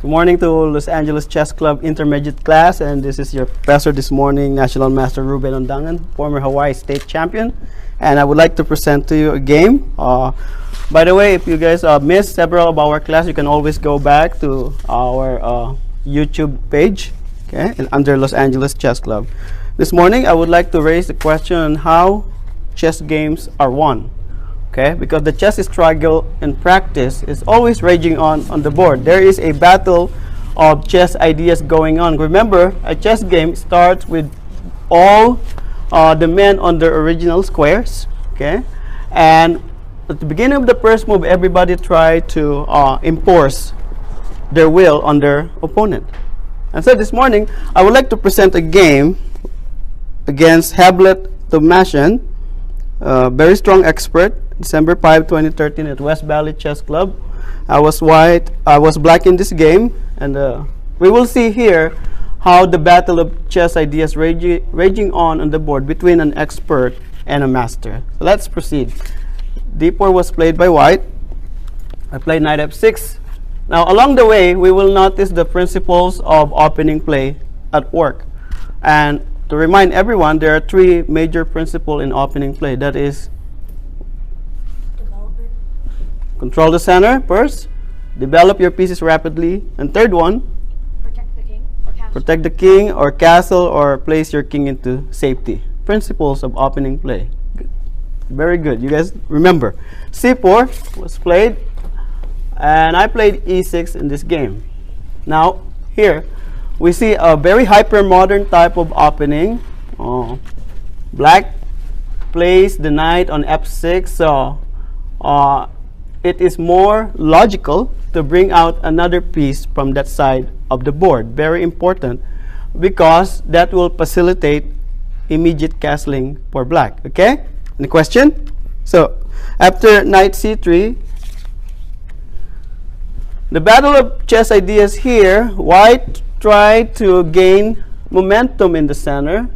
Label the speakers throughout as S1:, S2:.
S1: Good morning to Los Angeles Chess Club Intermediate class, and this is your professor this morning, National Master Ruben Ondangan, former Hawaii State Champion. And I would like to present to you a game. By the way, if you guys missed several of our class, you can always go back to our YouTube page, okay, and under Los Angeles Chess Club. This morning, I would like to raise the question on how chess games are won. Okay, because the chess struggle in practice is always raging on the board. There is a battle of chess ideas going on. Remember, a chess game starts with all the men on their original squares. Okay, and at the beginning of the first move, everybody try to impose their will on their opponent. And so this morning, I would like to present a game against Havlet Tomasyan, very strong expert. December 5, 2013 at West Valley Chess Club. I was black in this game, and we will see here how the battle of chess ideas raging on the board between an expert and a master. So let's proceed. D4 was played by white. I played knight f6. Now along the way, we will notice the principles of opening play at work. And to remind everyone, there are three major principles in opening play. That is, control the center first, develop your pieces rapidly, and third one,
S2: protect the king or castle.
S1: Protect the king or castle, or place your king into safety. Principles of opening play. Good. Very good. You guys remember. C4 was played, and I played E6 in this game. Now here we see a very hyper-modern type of opening. Black plays the knight on F6, so it is more logical to bring out another piece from that side of the board. Very important, because that will facilitate immediate castling for black. Okay? Any question? So after knight c3, the battle of chess ideas here, white tried to gain momentum in the center.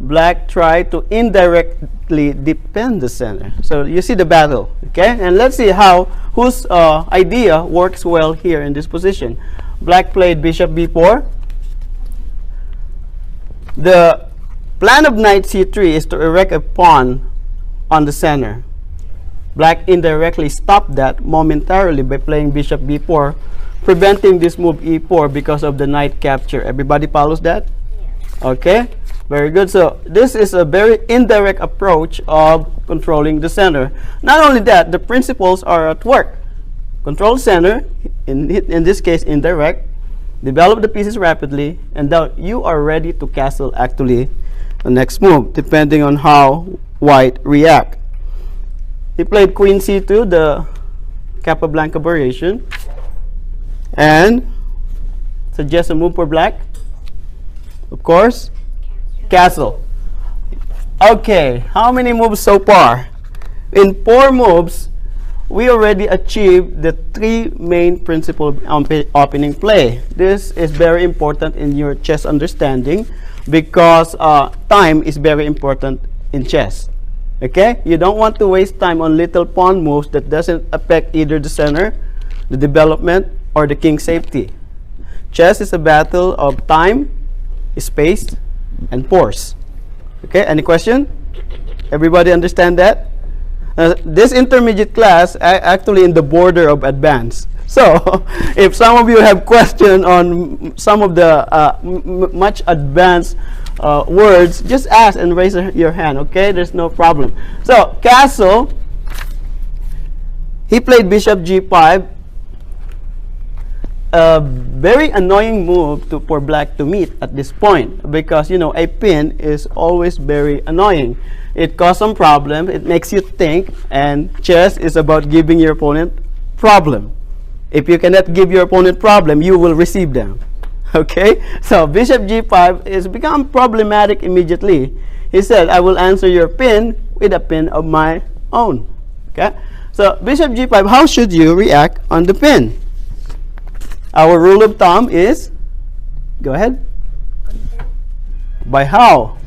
S1: Black tried to indirectly defend the center. So you see the battle, okay? And let's see how whose idea works well here in this position. Black played bishop b4. The plan of knight c3 is to erect a pawn on the center. Black indirectly stopped that momentarily by playing bishop b4, preventing this move e4 because of the knight capture. Everybody follows that? Yes. Okay. Very good. So this is a very indirect approach of controlling the center. Not only that, the principles are at work. Control center, in this case indirect, develop the pieces rapidly, and now you are ready to castle actually the next move, depending on how white react. He played queen c2, the Capablanca variation, and suggests a move for black. Of course, castle. Okay, how many moves so far? In 4 moves, we already achieved the 3 main principles of opening play. This is very important in your chess understanding, because time is very important in chess. Okay, you don't want to waste time on little pawn moves that doesn't affect either the center, the development, or the king's safety. Chess is a battle of time, space, and force. Okay, any question? Everybody understand that? This intermediate class actually in the border of advanced. So if some of you have question on some of the much advanced words, just ask and raise your hand. Okay, there's no problem. So castle, he played bishop g5. A very annoying move for black to meet at this point, because you know a pin is always very annoying. It causes some problem, it makes you think, and chess is about giving your opponent problem. If you cannot give your opponent problem, you will receive them. Okay, so bishop g5 is become problematic immediately. He said, I will answer your pin with a pin of my own. Okay, so bishop g5, how should you react on the pin? Our rule of thumb is, go ahead. By how?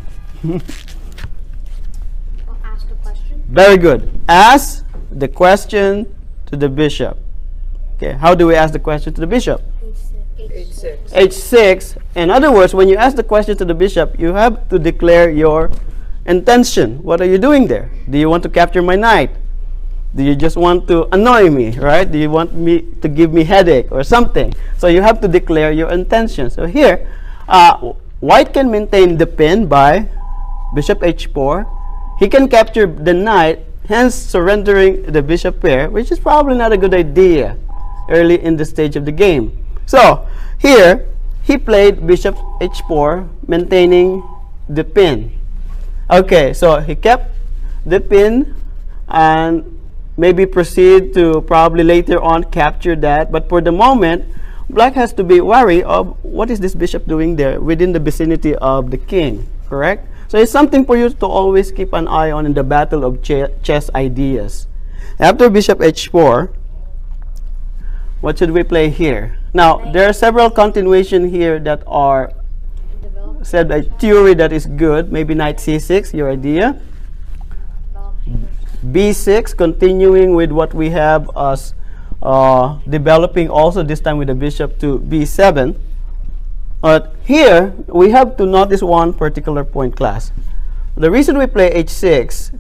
S2: I'll ask a question.
S1: Very good. Ask the question to the bishop. Okay, how do we ask the question to the bishop?
S2: H6. H6.
S1: H6. In other words, when you ask the question to the bishop, you have to declare your intention. What are you doing there? Do you want to capture my knight? Do you just want to annoy me, right? Do you want me to give me headache or something? So you have to declare your intention. So here, white can maintain the pin by bishop h4. He can capture the knight, hence surrendering the bishop pair, which is probably not a good idea early in the stage of the game. So here, he played bishop h4, maintaining the pin. Okay, so he kept the pin and maybe proceed to probably later on capture that. But for the moment, black has to be wary of what is this bishop doing there within the vicinity of the king, correct? So it's something for you to always keep an eye on in the battle of chess ideas. After bishop h4, what should we play here? Now, there are several continuation here that are
S2: Develop.
S1: said by theory that is good. Maybe knight c6, your idea. b6, continuing with what we have as developing also this time with the bishop to b7. But here, we have to notice one particular point, class. The reason we play h6,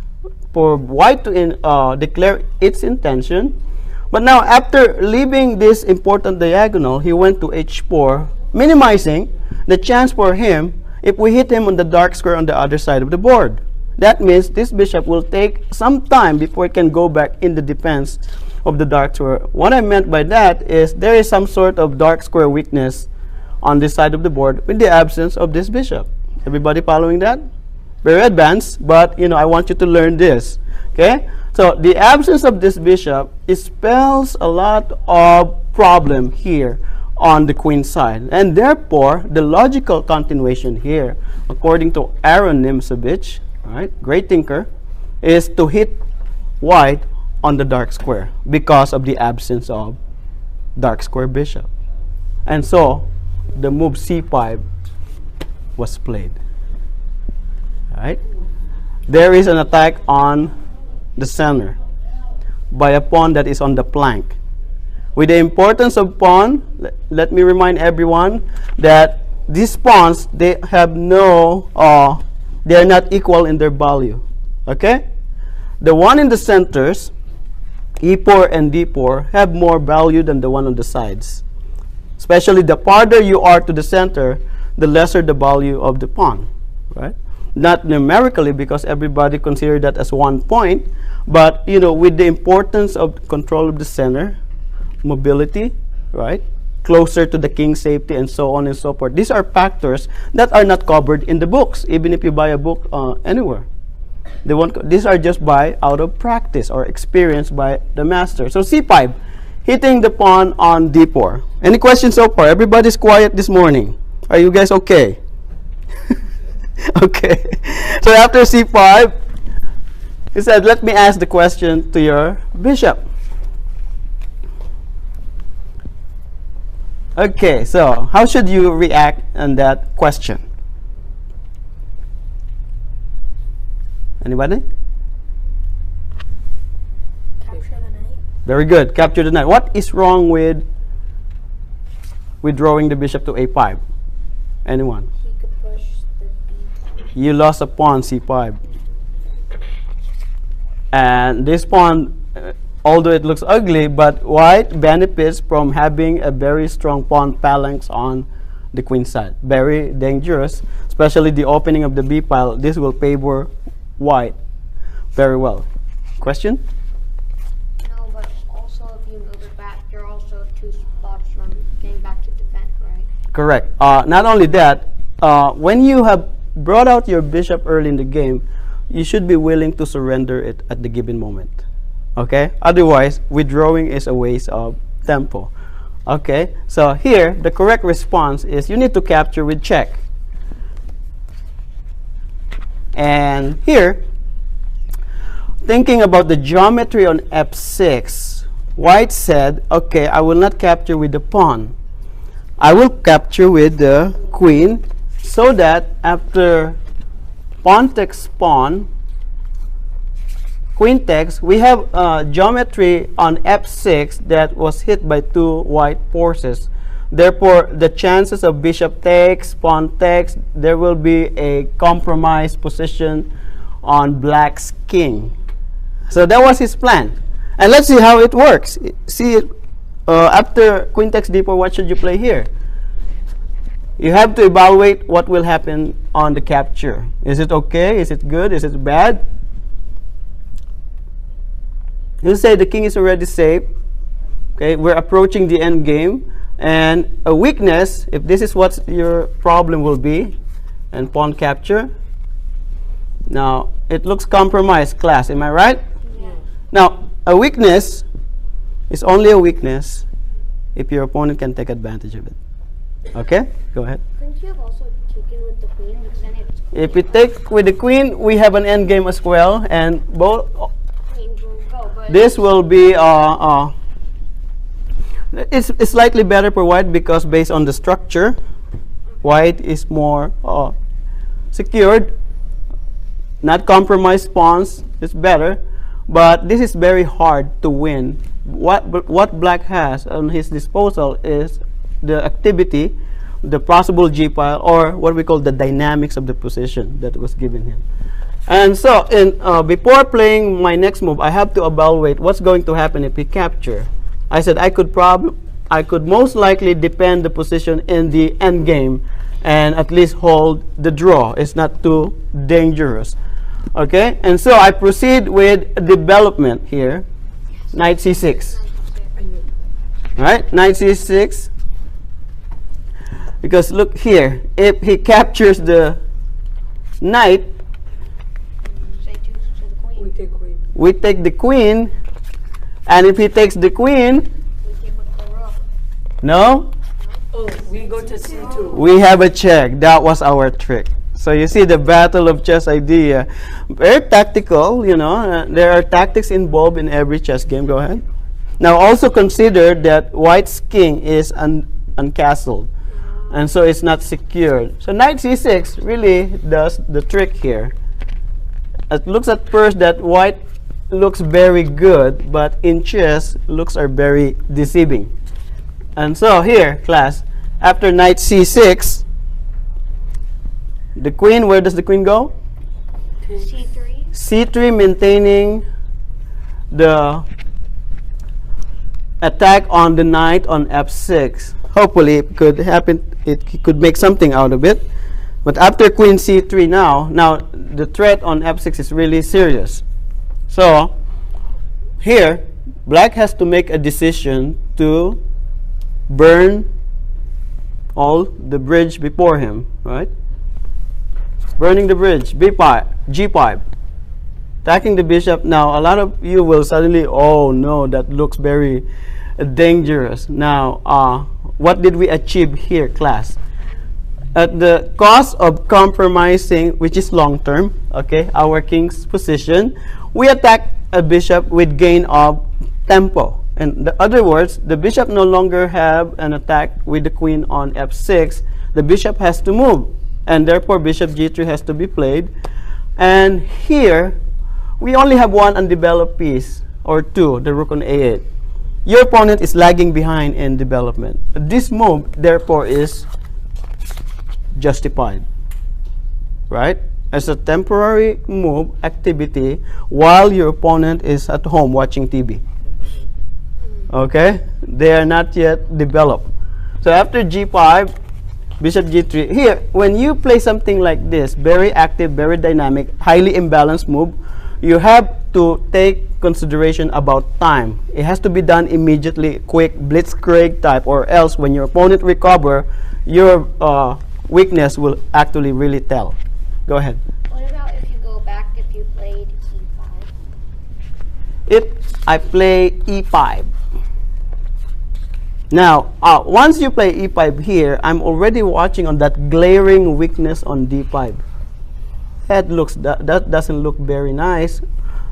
S1: for white to declare its intention. But now, after leaving this important diagonal, he went to h4, minimizing the chance for him if we hit him on the dark square on the other side of the board. That means this bishop will take some time before it can go back in the defense of the dark square. What I meant by that is there is some sort of dark square weakness on this side of the board with the absence of this bishop. Everybody following that? Very advanced, but you know, I want you to learn this. Okay? So the absence of this bishop spells a lot of problem here on the queen side. And therefore, the logical continuation here, according to Aaron Nimzovich, right, great thinker, is to hit white on the dark square because of the absence of dark square bishop. And so the move c5 was played. Right? There is an attack on the center by a pawn that is on the flank. With the importance of pawn, let me remind everyone that these pawns, they have no they are not equal in their value. Okay? The one in the centers, e4 and d4, have more value than the one on the sides. Especially the farther you are to the center, the lesser the value of the pawn. Right? Not numerically, because everybody considers that as 1 point, but you know, with the importance of control of the center, mobility, right? Closer to the king's safety, and so on and so forth. These are factors that are not covered in the books, even if you buy a book anywhere. They won't. These are just by out of practice or experience by the master. So c5, hitting the pawn on d4. Any questions so far? Everybody's quiet this morning. Are you guys okay? Okay. So after c5, he said, let me ask the question to your bishop. Okay, so how should you react on that question? Anybody?
S2: Capture the knight.
S1: Very good. Capture the knight. What is wrong with withdrawing the bishop to a5? Anyone?
S2: He could push the b.
S1: You lost a pawn, c5. And this pawn, although it looks ugly, but white benefits from having a very strong pawn phalanx on the queen side. Very dangerous, especially the opening of the b file. This will favor white very well. Question?
S2: No, but also if you move it back, you're also 2 spots from getting back to defend, right?
S1: Correct. Not only that, when you have brought out your bishop early in the game, you should be willing to surrender it at the given moment. Okay? Otherwise, withdrawing is a waste of tempo. Okay? So here, the correct response is you need to capture with check. And here, thinking about the geometry on f6, white said, okay, I will not capture with the pawn. I will capture with the queen, so that after pawn takes pawn, queen takes, we have geometry on f6 that was hit by 2 white forces. Therefore, the chances of bishop takes, pawn takes, there will be a compromised position on black's king. So that was his plan. And let's see how it works. See, after queen takes d4, what should you play here? You have to evaluate what will happen on the capture. Is it okay? Is it good? Is it bad? You say the king is already safe. Okay, we're approaching the end game. And a weakness, if this is what your problem will be, and pawn capture. Now, it looks compromised, class. Am I right?
S2: Yeah.
S1: Now, a weakness is only a weakness if your opponent can take advantage of it. Okay? Go ahead.
S2: Couldn't you have also taken with the queen? Because then it's
S1: If we take with the queen, we have an end game as well. And both
S2: queen will go. But
S1: this will be it's slightly better for white because based on the structure, white is more secured, not compromised pawns. It's better, but this is very hard to win. What black has on his disposal is the activity, the possible G file, or what we call the dynamics of the position that was given him. And so, before playing my next move, I have to evaluate what's going to happen if he capture. I said I could most likely defend the position in the end game and at least hold the draw. It's not too dangerous. Okay, and so I proceed with development here. Knight c6. Right, knight c6. Because look here, if he captures the knight,
S2: say to the queen.
S3: We take queen.
S1: we take the queen, and if he takes the queen,
S2: We take with the rook.
S1: no,
S3: Oh, we go to c2.
S1: we have a check. That was our trick. So you see the battle of chess idea. Very tactical, you know. There are tactics involved in every chess game. Go ahead. Now also consider that white's king is uncastled. And so it's not secured. So knight c6 really does the trick here. It looks at first that white looks very good, but in chess, looks are very deceiving. And so here, class, after knight c6, the queen, where does the queen go?
S2: C3.
S1: c3, maintaining the attack on the knight on f6. Hopefully it could happen, it could make something out of it. But after queen c3 now the threat on f6 is really serious. So here, black has to make a decision to burn all the bridge before him, right? Burning the bridge, b5, g5. Attacking the bishop. Now, a lot of you will suddenly, oh no, that looks very dangerous. Now, what did we achieve here, class? At the cost of compromising, which is long term, okay, our king's position, we attack a bishop with gain of tempo. In other words, the bishop no longer have an attack with the queen on f6. The bishop has to move, and therefore bishop g3 has to be played. And here, we only have one undeveloped piece, or two, the rook on a8. Your opponent is lagging behind in development. This move, therefore, is justified, right? As a temporary move activity while your opponent is at home watching TV. Okay? They are not yet developed. So after g5, bishop g3. Here, when you play something like this, very active, very dynamic, highly imbalanced move, you have to take consideration about time. It has to be done immediately, quick, blitzkrieg type, or else when your opponent recover, your weakness will actually really tell. Go ahead.
S2: What about if you go back if you played e5?
S1: If I play e5. Now, once you play e5 here, I'm already watching on that glaring weakness on d5. That doesn't look very nice.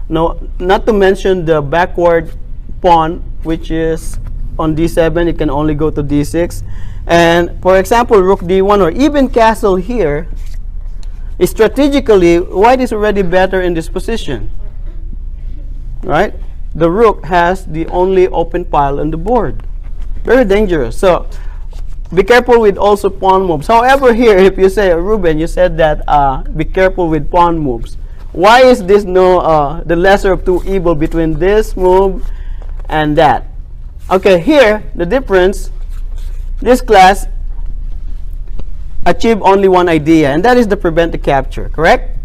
S1: No, not to mention the backward pawn, which is on d7, it can only go to d6. And for example, rook d1 or even castle here, strategically, white is already better in this position, right? The rook has the only open pile on the board. Very dangerous. So be careful with also pawn moves. However, here, if you say, Ruben, you said that be careful with pawn moves. Why is this the lesser of two evil between this move and that? Okay, here, the difference, this class achieve only one idea, and that is to prevent the capture, correct?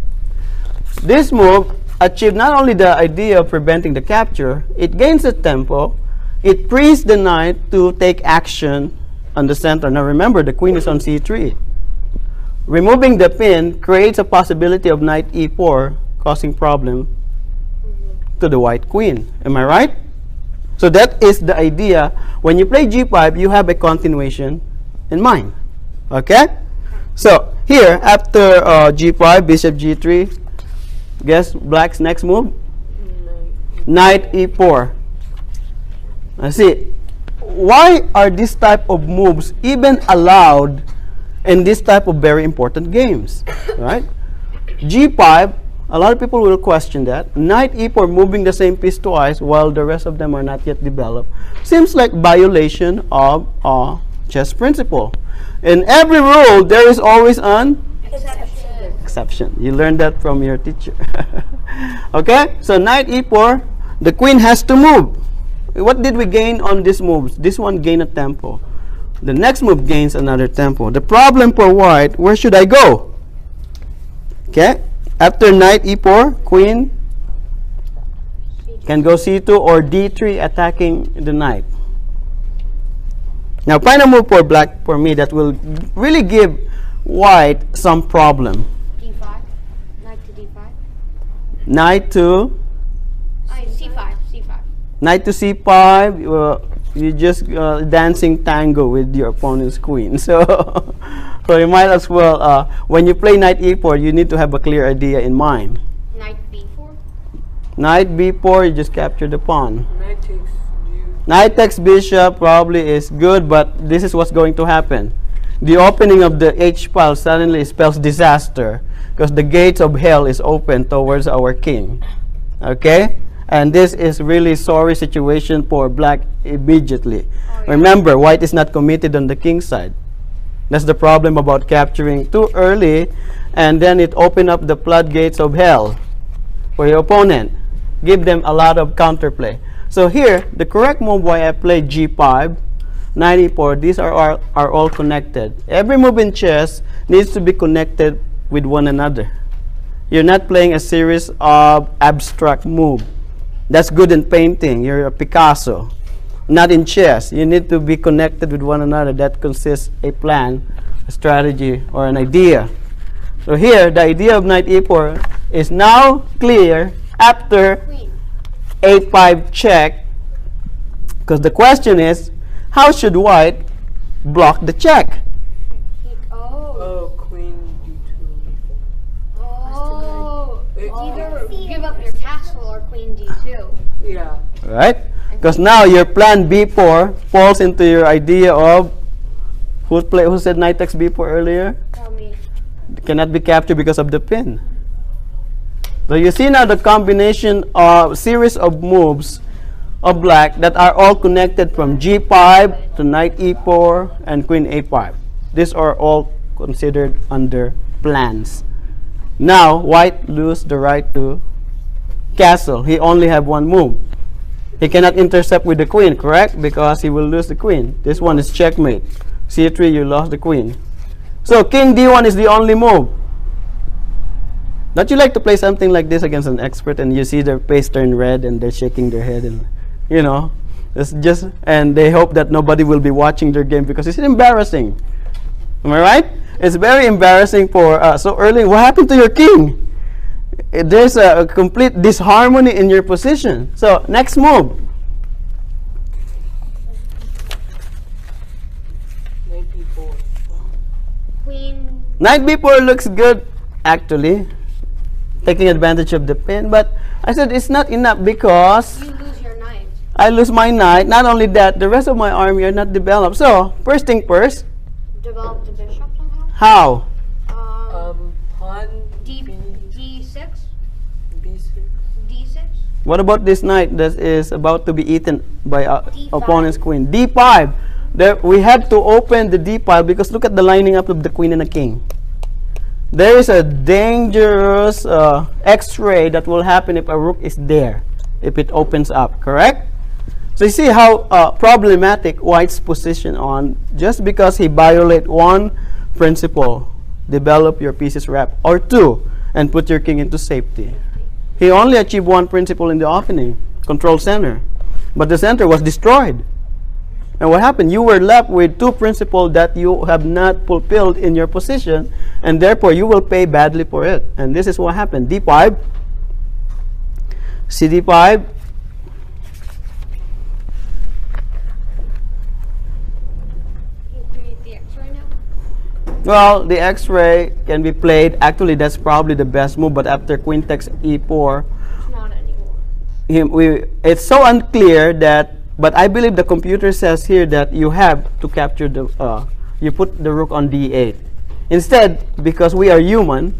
S1: This move achieved not only the idea of preventing the capture, it gains a tempo, it frees the knight to take action on the center. Now remember, the queen is on c3. Removing the pin creates a possibility of knight e4, causing problem to the white queen. Am I right? So that is the idea. When you play g5, you have a continuation in mind. Okay? So here, after g5, bishop g3, guess black's next move? Knight e4. I see. Why are this type of moves even allowed in this type of very important games? Right? g5, a lot of people will question that. Knight e4 moving the same piece twice while the rest of them are not yet developed. Seems like violation of chess principle. In every rule, there is always an exception. You learned that from your teacher. Okay? So knight e4, the queen has to move. What did we gain on these moves? This one gained a tempo. The next move gains another tempo. The problem for white, where should I go? Okay? After knight e4, queen can go c2 or d3 attacking the knight. Now, final move for black for me that will really give white some problem.
S2: D5. Knight to D5.
S1: Knight to
S2: C5. C5.
S1: knight to c5. You just dancing tango with your opponent's queen. So, so you might as well, when you play knight e4, you need to have a clear idea in mind.
S2: Knight B4.
S1: Knight b4, you just capture the pawn.
S3: Knight takes
S1: Knight takes bishop probably is good, but this is what's going to happen. The opening of the H file suddenly spells disaster because the gates of hell is open towards our king. Okay? And this is really sorry situation for black immediately.
S2: Oh, yeah.
S1: Remember, white is not committed on the king's side. That's the problem about capturing too early, and then it open up the floodgates of hell for your opponent. Give them a lot of counterplay. So here, the correct move why I played g5, knight e4, these are all connected. Every move in chess needs to be connected with one another. You're not playing a series of abstract moves. That's good in painting. You're a Picasso. Not in chess. You need to be connected with one another. That consists a plan, a strategy, or an idea. So here, the idea of knight e4 is now clear after
S2: Queen.
S1: a5 check, because the question is, how should white block the check?
S2: Oh.
S3: queen d2.
S2: Oh.
S3: Oh.
S2: Either give up your castle or queen D2.
S3: Yeah.
S1: Right? Because now your plan b4 falls into your idea of who said knight takes b4 earlier?
S2: Tell me.
S1: Cannot be captured because of the pin. So you see now the combination of series of moves of black that are all connected from g5 to knight e4 and queen a5. These are all considered under plans. Now white lose the right to castle. He only have one move. He cannot intercept with the queen, correct? Because he will lose the queen. This one is checkmate. c3, you lost the queen. So king d1 is the only move. Don't you like to play something like this against an expert and you see their face turn red and they're shaking their head and, you know, it's just, and they hope that nobody will be watching their game because it's embarrassing. Am I right? It's very embarrassing for so early. What happened to your king? There's a complete disharmony in your position. So next move.
S3: Knight b4.
S2: Queen.
S1: Knight b4 looks good, actually, taking advantage of the pin. But I said it's not enough because
S2: You lose your knight.
S1: I lose my knight. Not only that, the rest of my army are not developed. So first thing first,
S2: Develop the bishop somehow.
S1: how?
S3: Pawn
S2: D6.
S3: b6.
S2: D6.
S1: What about this knight that is about to be eaten by
S2: D5.
S1: opponent's queen? D5. There, we had to open the d pile because look at the lining up of the queen and the king. There is a dangerous X-ray that will happen if a rook is there, if it opens up, correct? So you see how problematic White's position on, just because he violate one principle, develop your pieces wrap, or two, and put your king into safety. He only achieved one principle in the opening, control center, but the center was destroyed. And what happened? You were left with two principles that you have not fulfilled in your position, and therefore you will pay badly for it. And this is what happened. D5, CD5,
S2: You create the X-ray now?
S1: well, the X-ray can be played. Actually, that's probably the best move, but after queen takes e4,
S2: It's not anymore.
S1: it's so unclear that, but I believe the computer says here that you have to capture the, you put the rook on d8. Instead, because we are human,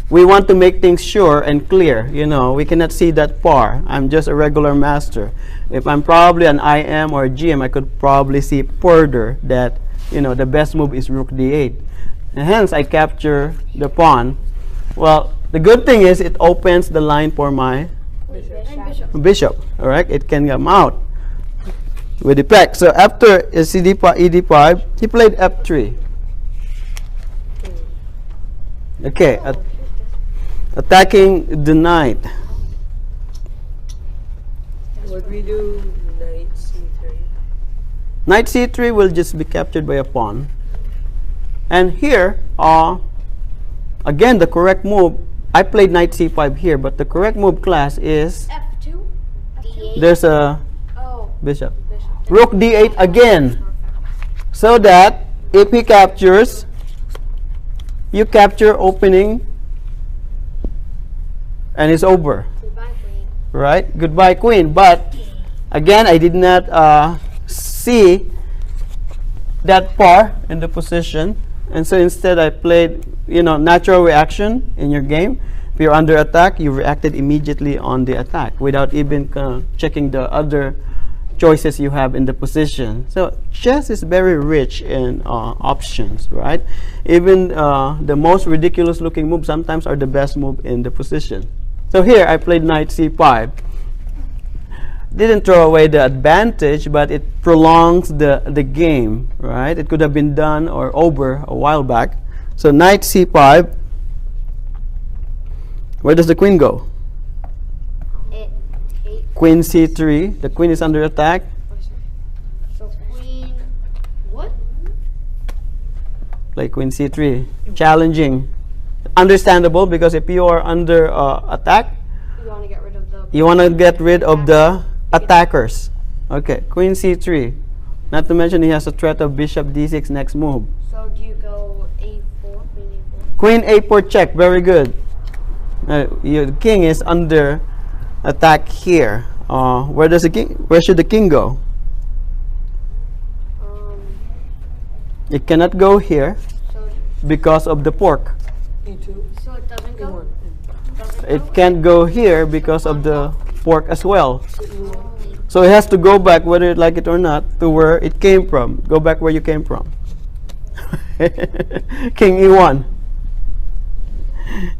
S1: we want to make things sure and clear. You know, we cannot see that far. I'm just a regular master. If I'm probably an IM or a GM, I could probably see further that, you know, the best move is rook d8. And hence, I capture the pawn. Well, the good thing is it opens the line for my
S2: And bishop.
S1: bishop. All right, it can come out with the pack. So after CD5, ED5, he played F3. Okay, attacking the knight.
S3: What we do, knight c3.
S1: Knight C3 will just be captured by a pawn. And here, again, the correct move. I played Knight C5 here, but the correct move class is
S2: F2? D8?
S1: there's a
S2: Oh,
S1: bishop.
S2: bishop.
S1: Rook D8 again. So that if he captures, you capture opening and it's over.
S2: Goodbye, queen.
S1: Right? Goodbye, queen. But again, I did not see that far in the position. And so instead I played, you know, natural reaction in your game. If you're under attack, you reacted immediately on the attack without even checking the other choices you have in the position. So chess is very rich in options, right? Even the most ridiculous looking moves sometimes are the best move in the position. So here I played Knight C5. Didn't throw away the advantage, but it prolongs the game, right? It could have been done or over a while back. So Knight C5. Where does the queen go?
S2: It takes.
S1: Queen C3. The queen is under attack.
S2: So queen. What?
S1: Play Queen C3. Challenging. Understandable, because if you are under attack,
S2: You want to get rid of the.
S1: you want to get rid of the attackers. Okay, Queen C3. Not to mention he has a threat of Bishop D6 next move.
S2: So do you go A4, queen A4?
S1: Queen A4 check. Very good. Your king is under attack here. Where does the king? Where should the king go? It cannot go here
S2: So
S1: because of the pork.
S3: e2.
S2: so it doesn't go.
S3: e1.
S2: Doesn't
S1: It
S2: go?
S1: can't go here because of the pork as well.
S3: So e1.
S1: So it has to go back, whether you like it or not, to where it came from. Go back where you came from. King E1.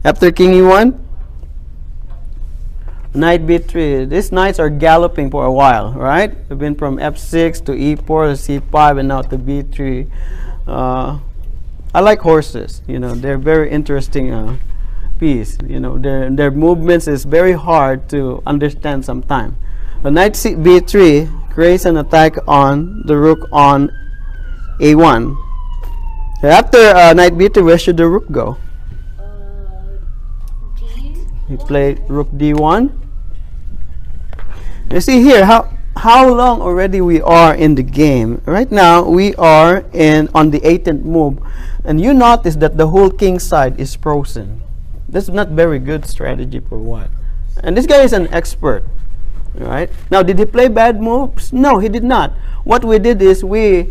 S1: After King E1, Knight B3. These knights are galloping for a while, right? We've been from F6 to E4 to C5 and now to B3. I like horses. You know, they're very interesting piece. You know, their movements is very hard to understand sometimes. The Knight B3 creates an attack on the rook on A1. After Knight B3, where should the rook go?
S2: D.
S1: He played rook D1. You see here how long already we are in the game. Right now we are on the 18th move, and you notice that the whole king side is frozen. That's not very good strategy for what. And this guy is an expert. Right? Now, did he play bad moves? No, he did not. What we did is we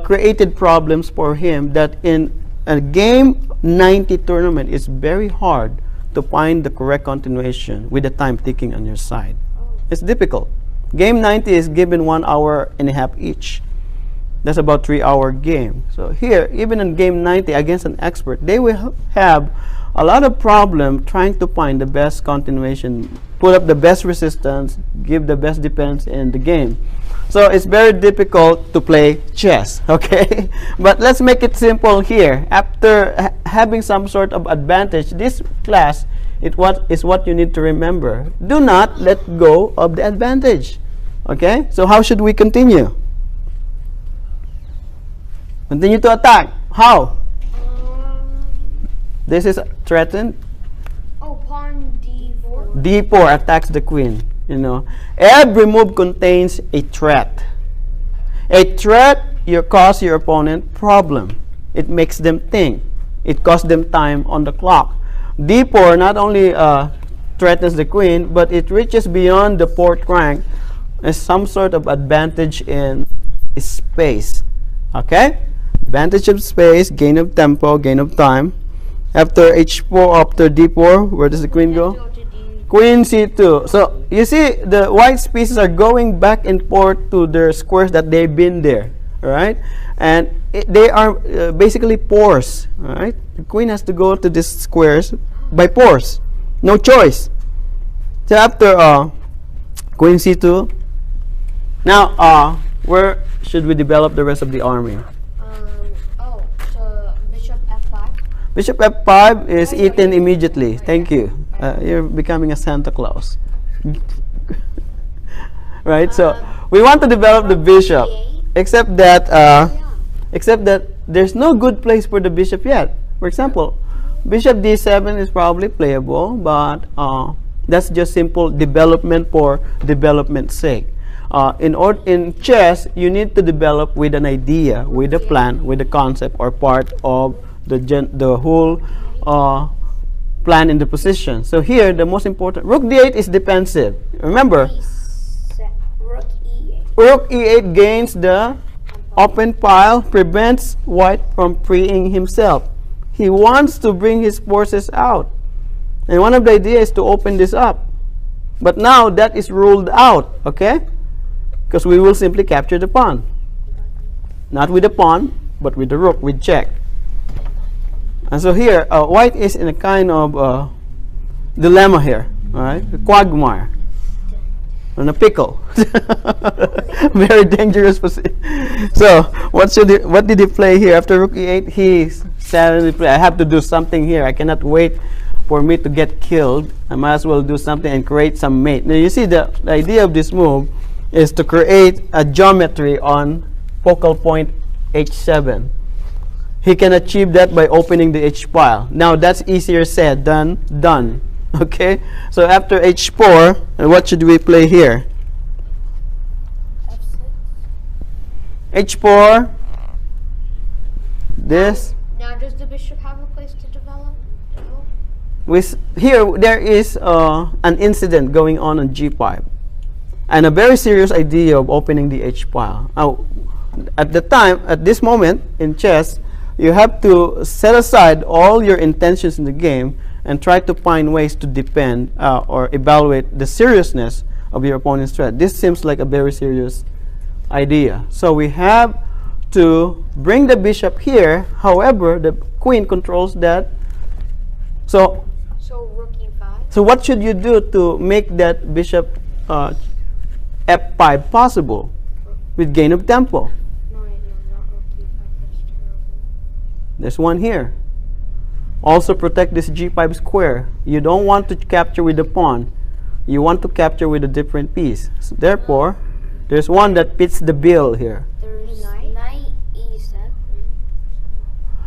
S1: created problems for him that in a game 90 tournament, it's very hard to find the correct continuation with the time ticking on your side. It's difficult. Game 90 is given 1 hour and a half each. That's about 3-hour game. So here, even in game 90 against an expert, they will have a lot of problem trying to find the best continuation, put up the best resistance, give the best defense in the game. So it's very difficult to play chess, okay? But let's make it simple here. After having some sort of advantage, this class is what you need to remember. Do not let go of the advantage, okay? So how should we continue? Continue to attack. How? This is threatened.
S2: Oh, pawn d4.
S1: D4 attacks the queen. You know, every move contains a threat. A threat cause your opponent problem. It makes them think. It costs them time on the clock. D4 not only threatens the queen, but it reaches beyond the 4th rank as some sort of advantage in space. Okay? Advantage of space, gain of tempo, gain of time. After H4, after D4, where does the queen go?
S2: Go to d.
S1: Queen C2. So you see the white pieces are going back and forth to their squares that they've been there, right? And they are basically pores, right? The queen has to go to these squares by force, no choice. So after Queen C2, now where should we develop the rest of the army?
S2: Oh, so bishop f5.
S1: Bishop F5 is eaten immediately. Thank you. You're becoming a Santa Claus. Right? So we want to develop the bishop, except that there's no good place for the bishop yet. For example, Bishop D7 is probably playable, but that's just simple development for development's sake. In chess, you need to develop with an idea, with a plan, with a concept, or part of the whole plan in the position. So here, the most important, Rook D8 is defensive. Remember,
S2: Rook e8.
S1: Rook E8 gains the open pile, prevents white from freeing himself. He wants to bring his forces out. And one of the ideas is to open this up. But now that is ruled out, okay? Because we will simply capture the pawn. Not with the pawn, but with the rook, with check. And so here, white is in a kind of dilemma here, all right? A quagmire. On a pickle. Very dangerous position. So, what did he play here? After Rook E8, he suddenly play, I have to do something here. I cannot wait for me to get killed. I might as well do something and create some mate. Now, you see the idea of this move is to create a geometry on focal point H7. He can achieve that by opening the H file. Now, that's easier said than done. Okay, so after H4, what should we play here? H4. This.
S2: Now, does the bishop have a place to develop?
S1: Here, there is an incident going on G5, and a very serious idea of opening the H file. Now, at this moment in chess, you have to set aside all your intentions in the game and try to find ways to defend or evaluate the seriousness of your opponent's threat. This seems like a very serious idea. So we have to bring the bishop here. However, the queen controls that. So
S2: Rook e5.
S1: So what should you do to make that bishop F5 possible with gain of tempo?
S2: No, not Rook e5. That's terrible.
S1: There's one here. Also protect this G5 square. You don't want to capture with the pawn. You want to capture with a different piece. So therefore, there's one that fits the bill here.
S2: There's knight e7.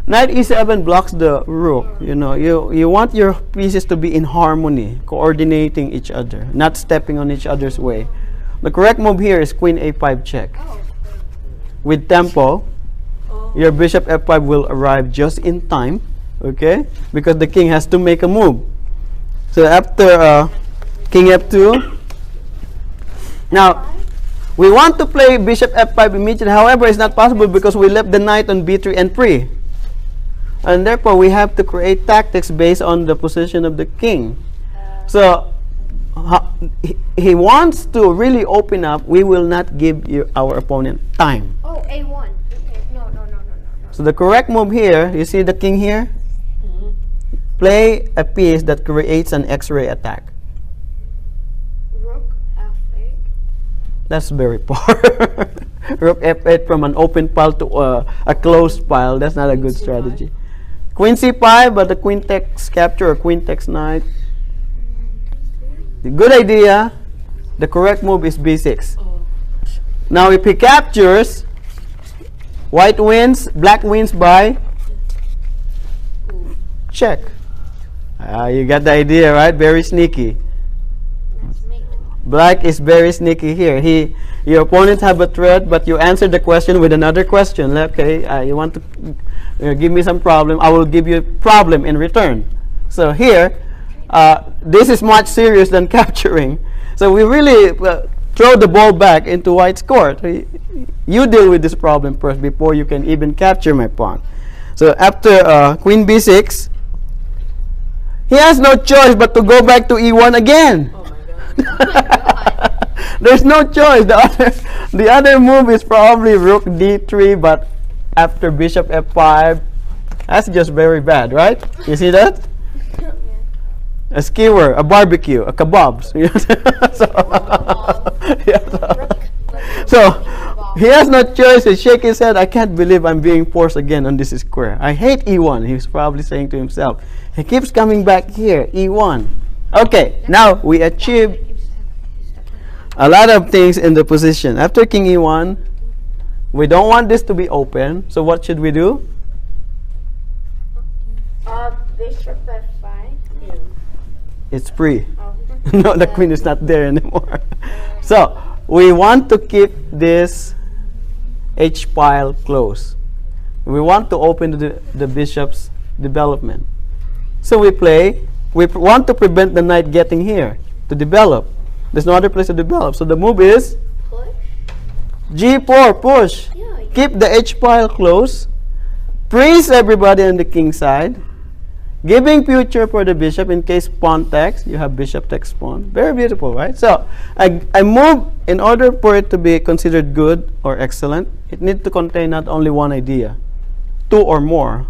S1: Knight e7 blocks the rook. You know, you want your pieces to be in harmony, coordinating each other, not stepping on each other's way. The correct move here is queen a5 check.
S2: Oh.
S1: With tempo, your bishop f5 will arrive just in time. Okay, because the king has to make a move. So after king f2, now we want to play bishop f5 immediately. However, it's not possible because we left the knight on b3 and free, and therefore we have to create tactics based on the position of the king. So he wants to really open up. We will not give our opponent time.
S2: Oh, a1.
S1: So the correct move here, you see the king here? Play a piece that creates an X-ray attack.
S2: Rook F8.
S1: That's very poor. Rook F8 from an open pile to a closed pile. That's not a good
S3: C5.
S1: strategy. Queen C5, but the queen takes capture or queen takes knight. The good idea. The correct move is B6.
S3: Oh.
S1: Now if he captures, white wins, black wins by check. You got the idea, right? Very sneaky.
S2: That's mate.
S1: Black is very sneaky here. Your opponents have a threat, but you answer the question with another question. Okay, you want to give me some problem? I will give you a problem in return. So here, this is much serious than capturing. So we really throw the ball back into white's court. You deal with this problem first before you can even capture my pawn. So after queen b6, he has no choice but to go back to e1 again.
S3: Oh my god.
S1: There's no choice. The other move is probably rook d3, but after bishop f5, that's just very bad, right? You see that? A skewer, a barbecue, a kebabs. So he has no choice. He shake his head. I can't believe I'm being forced again on this square. I hate e1. He's probably saying to himself. He keeps coming back here, e1. Okay, now we achieve a lot of things in the position. After king e1, we don't want this to be open. So what should we do?
S2: Bishop F5.
S3: Yeah.
S1: It's free.
S2: Oh.
S1: No, the queen is not there anymore. So we want to keep this H pile closed. We want to open the bishop's development. So we want to prevent the knight getting here to develop. There's no other place to develop. So the move is
S2: Push?
S1: G4, push.
S2: Yeah.
S1: Keep the H pile closed. Freeze everybody on the king side. Giving future for the bishop in case pawn takes. You have bishop takes pawn. Very beautiful, right? So I move, in order for it to be considered good or excellent, it needs to contain not only one idea. Two or more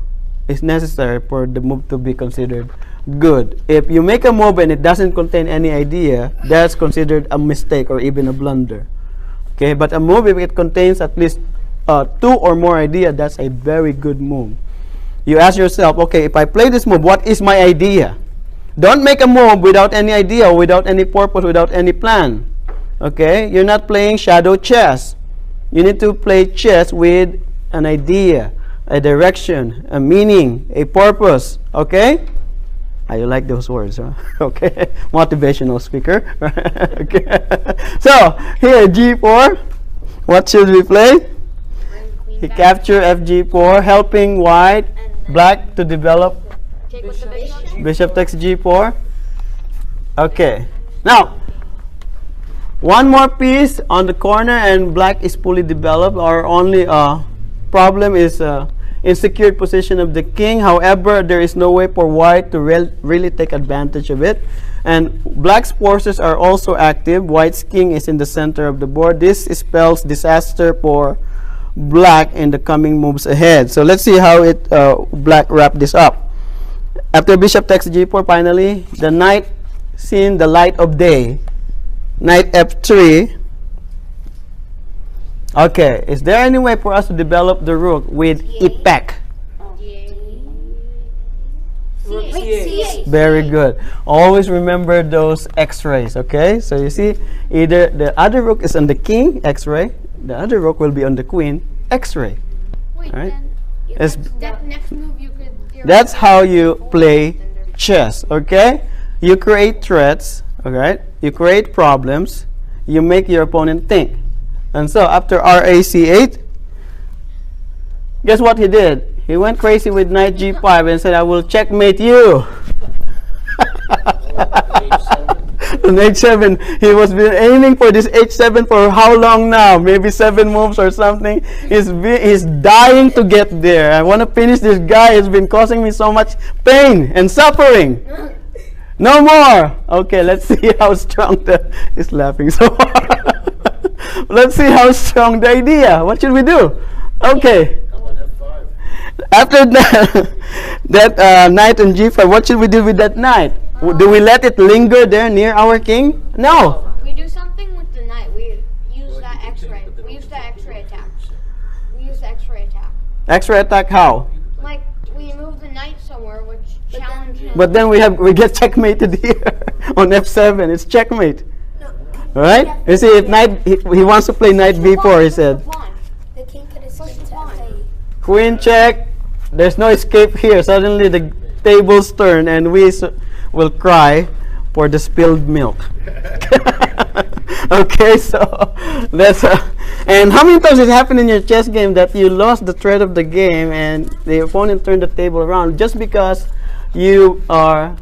S1: is necessary for the move to be considered good. If you make a move and it doesn't contain any idea, that's considered a mistake or even a blunder. Okay, but a move, if it contains at least two or more idea, that's a very good move. You ask yourself, okay, if I play this move, what is my idea? Don't make a move without any idea, without any purpose, without any plan. Okay, you're not playing shadow chess. You need to play chess with an idea, a direction, a meaning, a purpose. Okay? You like those words, huh? Okay. Motivational speaker. Okay. So, here, G4. What should we play?
S2: Bring queen
S1: He
S2: back.
S1: captured FG4, helping white, black to develop.
S2: Take with the bishop.
S1: Bishop takes G4. Okay. Now, one more piece on the corner and black is fully developed. Our only problem is insecure position of the king. However, there is no way for white to really take advantage of it. And black's forces are also active. White's king is in the center of the board. This spells disaster for black in the coming moves ahead. So let's see how black wrap this up. After bishop takes G4, finally, the knight seen the light of day. Knight F3. Okay, is there any way for us to develop the rook with Ipek?
S3: Rook
S2: C8.
S1: Very good. Always remember those X-rays, okay? So you see, either the other rook is on the king, X-ray, the other rook will be on the queen, X-ray.
S2: Wait,
S1: Alright.
S2: then
S1: It's-
S2: that next move you could.
S1: That's how you play chess, okay? You create threats, alright? You create problems. You make your opponent think. And so after RAC8, guess what he did? He went crazy with knight G5 and said, I will checkmate you. On H7, he was been aiming for this H7 for how long now? Maybe 7 moves or something. He's dying to get there. I want to finish this guy. He's been causing me so much pain and suffering. No more. Okay, let's see how strong he's laughing so hard. Let's see how strong the idea. What should we do? Okay. After that knight on g5, what should we do with that knight? Do we let it linger there near our king? No.
S2: We do something with the knight. We use that X-ray. We use the X-ray attack. We use the X-ray attack.
S1: Extra attack how?
S2: Like we move the knight somewhere, which challenges.
S1: But then we get checkmated here on f7. It's checkmate. Right? You see, if knight he wants to play knight b4, he said.
S3: The king could escape to f8.
S1: Queen check. There's no escape here. Suddenly the tables turn and we will cry for the spilled milk. Okay, so that's and how many times it happened in your chess game that you lost the thread of the game and the opponent turned the table around just because you are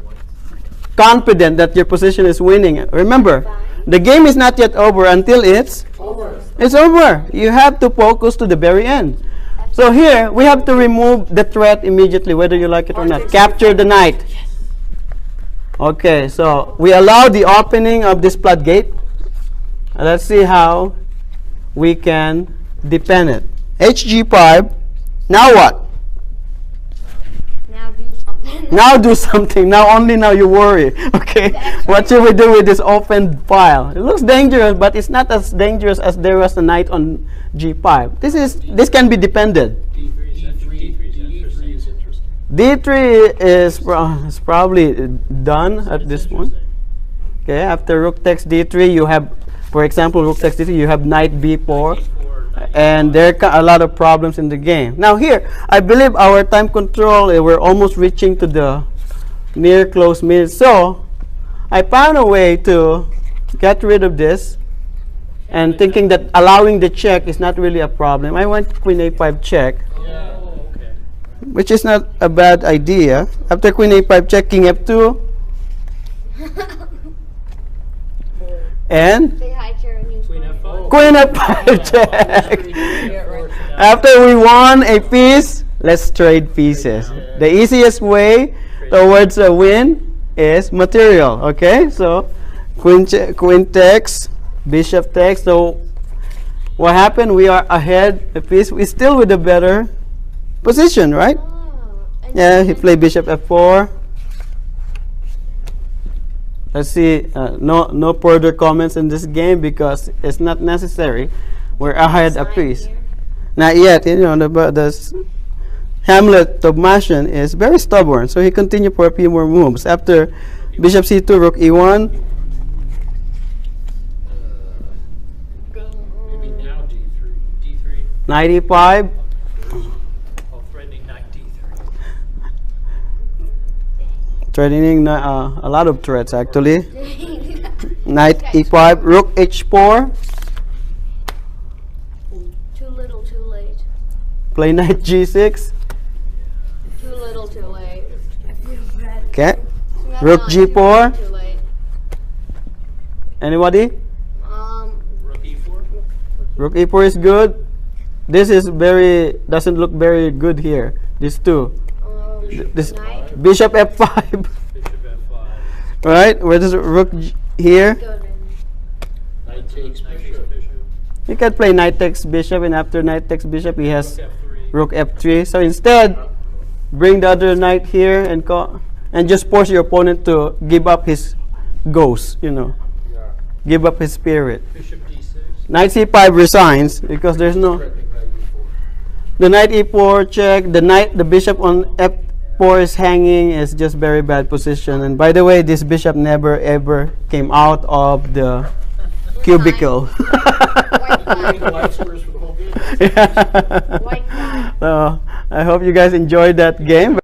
S1: confident that your position is winning? Remember, the game is not yet over until it's over. It's over. You have to focus to the very end. So here, we have to remove the threat immediately, whether you like it or not. Capture the knight. Okay, so we allow the opening of this floodgate. Let's see how we can defend it. HG5. Now what?
S2: Now do something.
S1: Now do something. Now you worry. Okay, what should we do with this open file? It looks dangerous, but it's not as dangerous as there was a knight on g5. This can be defended. D3 is probably done at this point. Okay, after rook takes d3, you have, for example, rook takes d3, you have knight b4, and there are a lot of problems in the game. Now here, I believe our time control, we're almost reaching to the near close minutes. So I found a way to get rid of this, and thinking that allowing the check is not really a problem. I went queen a5 check, which is not a bad idea. After queen a5 check, king f2, and
S2: Say hi to your new
S1: queen f5 check. After we won a piece, let's trade pieces. The easiest way towards a win is material. Okay, so queen takes, bishop takes. So what happened? We are ahead a piece. We're still with a better position, right? Yeah, he played bishop f4. Let's see, no further comments in this game because it's not necessary. We're ahead a piece. Not yet, you know, the Hamlet Tomashin is very stubborn, so he continued for a few more moves. After bishop c2, rook e1.
S4: Maybe now d3.
S1: Knight e5.
S4: Threatening knight d3.
S1: Threatening a lot of threats actually. Knight e5, rook h4.
S2: Too little, too late.
S1: Play knight g6.
S2: Too little, too late.
S1: Okay.
S2: That's
S1: Rook
S2: not
S1: g4.
S2: Too late.
S1: Anybody?
S4: Rook e4.
S1: Rook e4 is good. This is doesn't look very good here. These two. This
S2: Knight.
S1: bishop f5.
S4: Bishop f5.
S1: Right? Where does rook here?
S2: Good.
S4: Knight takes bishop.
S1: You can play knight takes bishop, and after knight takes bishop, he has
S4: f3.
S1: rook f3. So instead, bring the other knight here and just force your opponent to give up his ghost. You know, give up his spirit.
S4: Bishop d6.
S1: Knight c5 resigns because there's no. The knight e4 check. The bishop on f4 is hanging. Is just very bad position. And by the way, this bishop never ever came out of the cubicle.
S2: White flag.
S1: Yeah.
S2: White flag.
S1: So I hope you guys enjoyed that game.